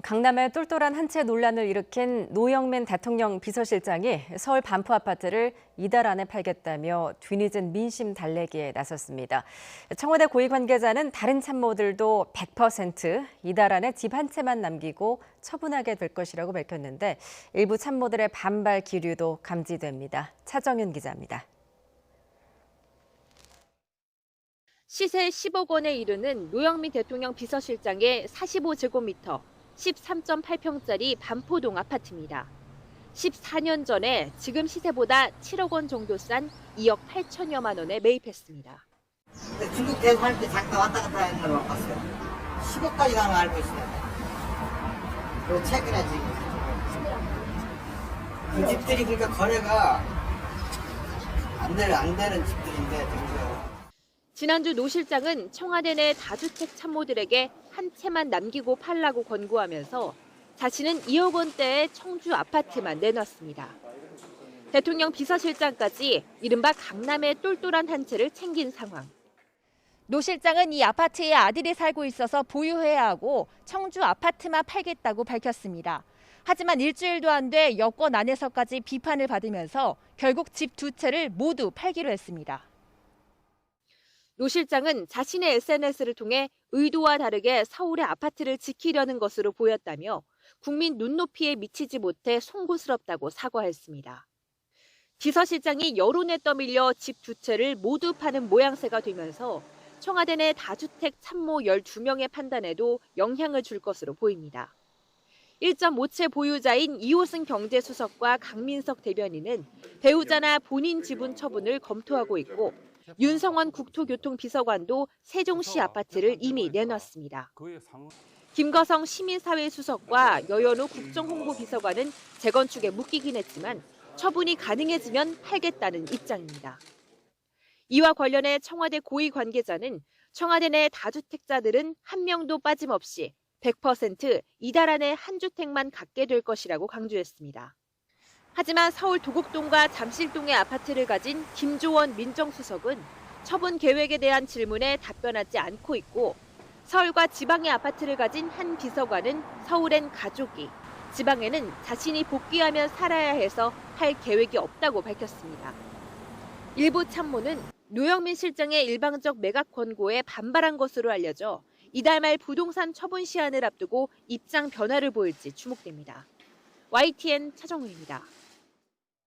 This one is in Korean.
강남에 똘똘한 한 채 논란을 일으킨 노영민 대통령 비서실장이 서울 반포 아파트를 이달 안에 팔겠다며 뒤늦은 민심 달래기에 나섰습니다. 청와대 고위 관계자는 다른 참모들도 100% 이달 안에 집 한 채만 남기고 처분하게 될 것이라고 밝혔는데 일부 참모들의 반발 기류도 감지됩니다. 차정윤 기자입니다. 시세 10억 원에 이르는 노영민 대통령 비서실장의 45제곱미터 13.8평짜리 반포동 아파트입니다. 14년 전에 지금 시세보다 7억 원 정도 싼 2억 8천여만 원에 매입했습니다. 중국 대사할 때 잠깐 왔다 갔다 하는 걸 봤어요. 10억까지 가는 거 알고 있어요. 그리고 최근에 지금 그 집들이 그러니까 거래가 안 되는 집들인데. 지난주 노 실장은 청와대 내 다주택 참모들에게 한 채만 남기고 팔라고 권고하면서 자신은 2억 원대의 청주 아파트만 내놨습니다. 대통령 비서실장까지 이른바 강남의 똘똘한 한 채를 챙긴 상황. 노 실장은 이 아파트에 아들이 살고 있어서 보유해야 하고 청주 아파트만 팔겠다고 밝혔습니다. 하지만 일주일도 안 돼 여권 안에서까지 비판을 받으면서 결국 집 두 채를 모두 팔기로 했습니다. 노 실장은 자신의 SNS를 통해 의도와 다르게 서울의 아파트를 지키려는 것으로 보였다며 국민 눈높이에 미치지 못해 송구스럽다고 사과했습니다. 비서실장이 여론에 떠밀려 집 두 채를 모두 파는 모양새가 되면서 청와대 내 다주택 참모 12명의 판단에도 영향을 줄 것으로 보입니다. 1.5채 보유자인 이호승 경제수석과 강민석 대변인은 배우자나 본인 지분 처분을 검토하고 있고 윤성원 국토교통비서관도 세종시 아파트를 이미 내놨습니다. 김거성 시민사회수석과 여연호 국정홍보비서관은 재건축에 묶이긴 했지만 처분이 가능해지면 팔겠다는 입장입니다. 이와 관련해 청와대 고위 관계자는 청와대 내 다주택자들은 한 명도 빠짐없이 100% 이달 안에 한 주택만 갖게 될 것이라고 강조했습니다. 하지만 서울 도곡동과 잠실동의 아파트를 가진 김조원 민정수석은 처분 계획에 대한 질문에 답변하지 않고 있고 서울과 지방의 아파트를 가진 한 비서관은 서울엔 가족이, 지방에는 자신이 복귀하면 살아야 해서 팔 계획이 없다고 밝혔습니다. 일부 참모는 노영민 실장의 일방적 매각 권고에 반발한 것으로 알려져 이달 말 부동산 처분 시한을 앞두고 입장 변화를 보일지 주목됩니다. YTN 차정우입니다.